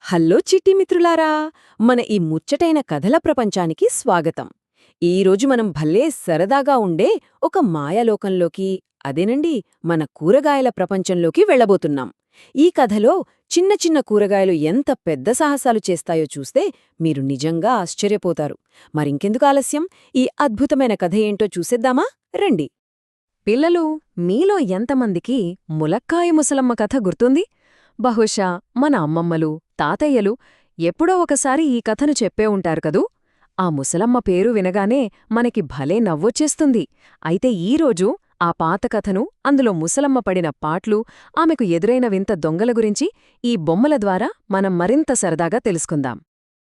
Hello చిట్టి మిత్రులారా, మన ఈ ముచ్చటైన కథల ప్రపంచానికి స్వాగతం. ఈరోజు మనం భలే సరదాగా ఉండే ఒక మాయాలోకంలోకి, అదేనండి మన కూరగాయల ప్రపంచంలోకి వెళ్ళబోతున్నాం. ఈ కథలో చిన్న చిన్న కూరగాయలు ఎంత పెద్ద సాహసాలు చేస్తాయో చూస్తే మీరు నిజంగా ఆశ్చర్యపోతారు. మరింకెందుకు ఆలస్యం, ఈ అద్భుతమైన కథ ఏంటో చూసేద్దామా? రండి. పిల్లలు, మీలో ఎంతమందికి ములక్కాయ ముసలమ్మ కథ గుర్తుంది? బహుశా మన అమ్మమ్మలు, తాతయ్యలు ఎప్పుడో ఒకసారి ఈ కథను చెప్పే ఉంటారు కదూ. ఆ ముసలమ్మ పేరు వినగానే మనకి భలే నవ్వొచ్చేస్తుంది. అయితే ఈరోజు ఆ పాత కథను, అందులో ముసలమ్మ పడిన పాట్లు, ఆమెకు ఎదురైన వింత దొంగల గురించి ఈ బొమ్మల ద్వారా మనం మరింత సరదాగా తెలుసుకుందాం.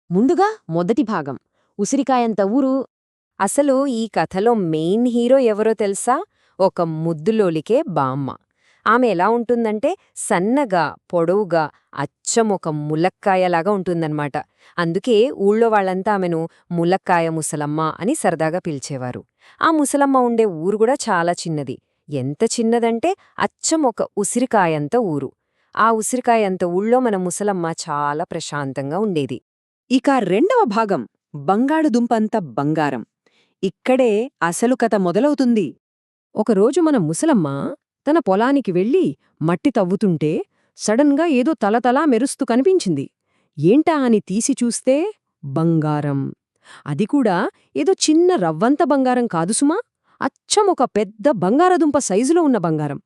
ముందుగా మొదటి భాగం, ఉసిరికాయంత ఊరు. అసలు ఈ కథలో మెయిన్ హీరో ఎవరో తెలుసా? ఒక ముద్దులోలికే బామ్మ. ఆమె ఎలా ఉంటుందంటే సన్నగా, పొడవుగా, అచ్చం ఒక ములక్కాయలాగా ఉంటుందన్నమాట. అందుకే ఊళ్ళో వాళ్ళంతా ఆమెను ములక్కాయ ముసలమ్మ అని సరదాగా పిలిచేవారు. ఆ ముసలమ్మ ఉండే ఊరు కూడా చాలా చిన్నది. ఎంత చిన్నదంటే అచ్చం ఒక ఉసిరికాయంత ఊరు. ఆ ఉసిరికాయంత ఊళ్ళో మన ముసలమ్మ చాలా ప్రశాంతంగా ఉండేది. ఇక రెండవ భాగం, బంగాళదుంపంత బంగారం. ఇక్కడే అసలు కథ మొదలవుతుంది. ఒకరోజు మన ముసలమ్మ తన పొలానికి వెళ్ళి మట్టి తవ్వుతుంటే సడన్గా ఏదో తలతలా మెరుస్తూ కనిపించింది. ఏంటా అని తీసి చూస్తే బంగారం. అది కూడా ఏదో చిన్న రవ్వంత బంగారం కాదు సుమా, అచ్చం ఒక పెద్ద బంగారదుంప సైజులో ఉన్న బంగారం.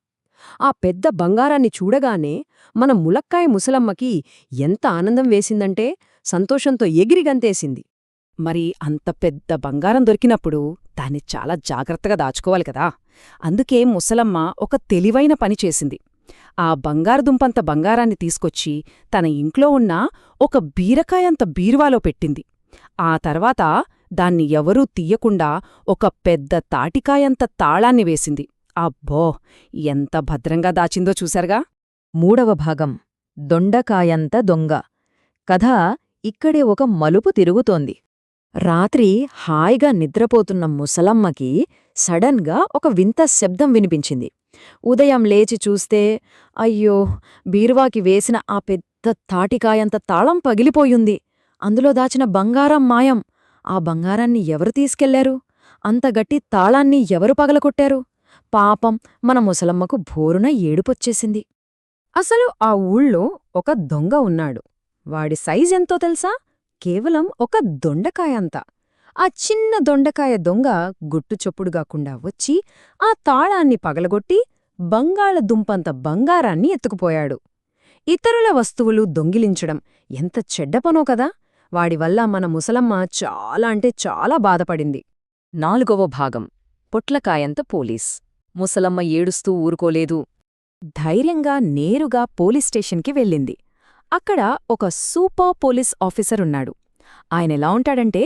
ఆ పెద్ద బంగారాన్ని చూడగానే మన ములక్కాయ ముసలమ్మకి ఎంత ఆనందం వేసిందంటే సంతోషంతో ఎగిరిగంతేసింది. మరి అంత పెద్ద బంగారం దొరికినప్పుడు దాన్ని చాలా జాగ్రత్తగా దాచుకోవాలి కదా. అందుకే ముసలమ్మ ఒక తెలివైన పని చేసింది. ఆ బంగారుదుంపంత బంగారాన్ని తీసుకొచ్చి తన ఇంట్లో ఉన్న ఒక బీరకాయంత బీరువాలో పెట్టింది. ఆ తర్వాత దాన్ని ఎవరూ తీయకుండా ఒక పెద్ద తాటికాయంత తాళాన్ని వేసింది. అబ్బో, ఎంత భద్రంగా దాచిందో చూశారుగా. మూడవ భాగం, దొండకాయంత దొంగ. కథ ఇక్కడే ఒక మలుపు తిరుగుతోంది. రాత్రి హాయిగా నిద్రపోతున్న ముసలమ్మకి సడన్గా ఒక వింత శబ్దం వినిపించింది. ఉదయం లేచి చూస్తే అయ్యో, బీరువాకి వేసిన ఆ పెద్ద తాటికాయంత తాళం పగిలిపోయింది. అందులో దాచిన బంగారం మాయం. ఆ బంగారాన్ని ఎవరు తీసుకెళ్లారు? అంత గట్టి తాళాన్ని ఎవరు పగలకొట్టారు? పాపం, మన ముసలమ్మకు భోరున ఏడుపొచ్చేసింది. అసలు ఆ ఊళ్ళో ఒక దొంగ ఉన్నాడు. వాడి సైజెంతో తెలుసా? కేవలం ఒక దొండకాయంత. ఆ చిన్న దొండకాయ దొంగ గుట్టుచొప్పుడుగాకుండా వచ్చి ఆ తాళాన్ని పగలగొట్టి బంగాళదుంపంత బంగారాన్ని ఎత్తుకుపోయాడు. ఇతరుల వస్తువులు దొంగిలించడం ఎంత చెడ్డపనో కదా. వాడివల్ల మన ముసలమ్మ చాలా అంటే చాలా బాధపడింది. నాలుగవ భాగం, పొట్లకాయంత పోలీస్. ముసలమ్మ ఏడుస్తూ ఊరుకోలేదు. ధైర్యంగా నేరుగా పోలీస్ స్టేషన్కి వెళ్ళింది. అక్కడ ఒక సూపర్ పోలీస్ ఆఫీసరున్నాడు. ఆయనెలా ఉంటాడంటే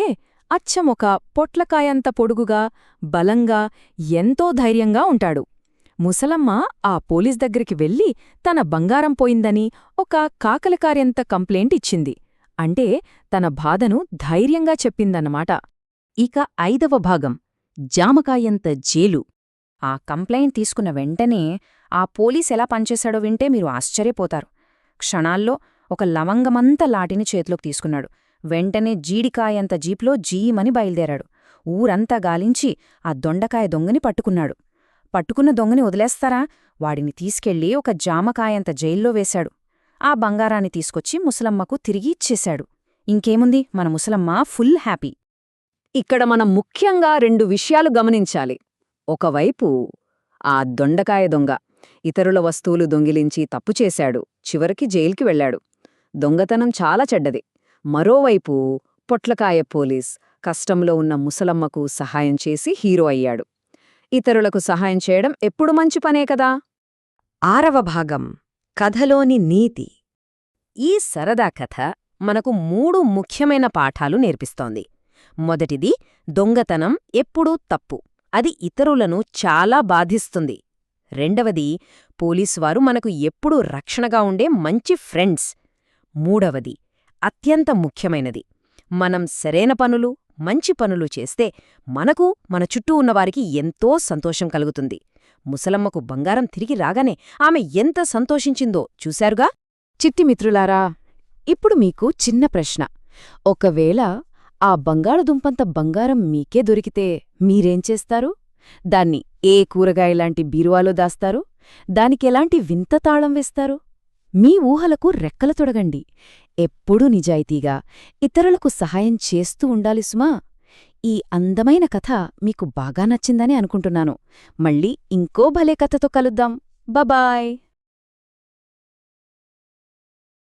అచ్చం ఒక పొట్లకాయంత పొడుగుగా, బలంగా, ఎంతో ధైర్యంగా ఉంటాడు. ముసలమ్మ ఆ పోలీస్ దగ్గరికి వెళ్ళి తన బంగారం పోయిందని ఒక కాకలకార్యంత కంప్లైంట్ ఇచ్చింది. అంటే తన బాధను ధైర్యంగా చెప్పిందన్నమాట. ఇక ఐదవ భాగం, జామకాయంత జేలు. ఆ కంప్లైంట్ తీసుకున్న వెంటనే ఆ పోలీస్ ఎలా పనిచేశాడో వింటే మీరు ఆశ్చర్యపోతారు. క్షణాల్లో ఒక లవంగమంత లాటిని చేతిలోకి తీసుకున్నాడు. వెంటనే జీడికాయంత జీప్లో జీమని బయలుదేరాడు. ఊరంతా గాలించి ఆ దొండకాయ దొంగని పట్టుకున్నాడు. పట్టుకున్న దొంగని వదిలేస్తారా? వాడిని తీసుకెళ్లి ఒక జామకాయంత జైల్లో వేశాడు. ఆ బంగారాన్ని తీసుకొచ్చి ముసలమ్మకు తిరిగి ఇచ్చేశాడు. ఇంకేముంది, మన ముసలమ్మ ఫుల్ హ్యాపీ. ఇక్కడ మనం ముఖ్యంగా రెండు విషయాలు గమనించాలి. ఒకవైపు ఆ దొండకాయ దొంగ ఇతరుల వస్తువులు దొంగిలించి తప్పుచేశాడు, చివరికి జైలుకి వెళ్లాడు. దొంగతనం చాలా చెడ్డది. మరోవైపు పొట్లకాయ పోలీస్ కష్టంలో ఉన్న ముసలమ్మకు సహాయం చేసి హీరో అయ్యాడు. ఇతరులకు సహాయం చేయడం ఎప్పుడు మంచి పనే కదా. ఆరవ భాగం, కథలోని నీతి. ఈ సరదా కథ మనకు 3 ముఖ్యమైన పాఠాలు నేర్పిస్తోంది. మొదటిది, దొంగతనం ఎప్పుడూ తప్పు, అది ఇతరులను చాలా బాధిస్తుంది. రెండవది, పోలీసువారు మనకు ఎప్పుడూ రక్షణగా ఉండే మంచి ఫ్రెండ్స్. మూడవది, అత్యంత ముఖ్యమైనది, మనం సరైన పనులు, మంచి పనులు చేస్తే మనకు, మన చుట్టూ ఉన్నవారికి ఎంతో సంతోషం కలుగుతుంది. ముసలమ్మకు బంగారం తిరిగి రాగానే ఆమె ఎంత సంతోషించిందో చూశారుగా. చిట్టి మిత్రులారా, ఇప్పుడు మీకు చిన్న ప్రశ్న. ఒకవేళ ఆ బంగాళదుంపంత బంగారం మీకే దొరికితే మీరేం చేస్తారు? దాన్ని ఏ కూరగాయలాంటి బీరువాలో దాస్తారు? దానికెలాంటి వింత తాళం వేస్తారు? మీ ఊహలకు రెక్కలు తొడగండి. ఎప్పుడూ నిజాయితీగా ఇతరులకు సహాయం చేస్తూ ఉండాలి సుమా. ఈ అందమైన కథ మీకు బాగా నచ్చిందని అనుకుంటున్నాను. మళ్ళీ ఇంకో భలే కథతో కలుద్దాం. బాయ్.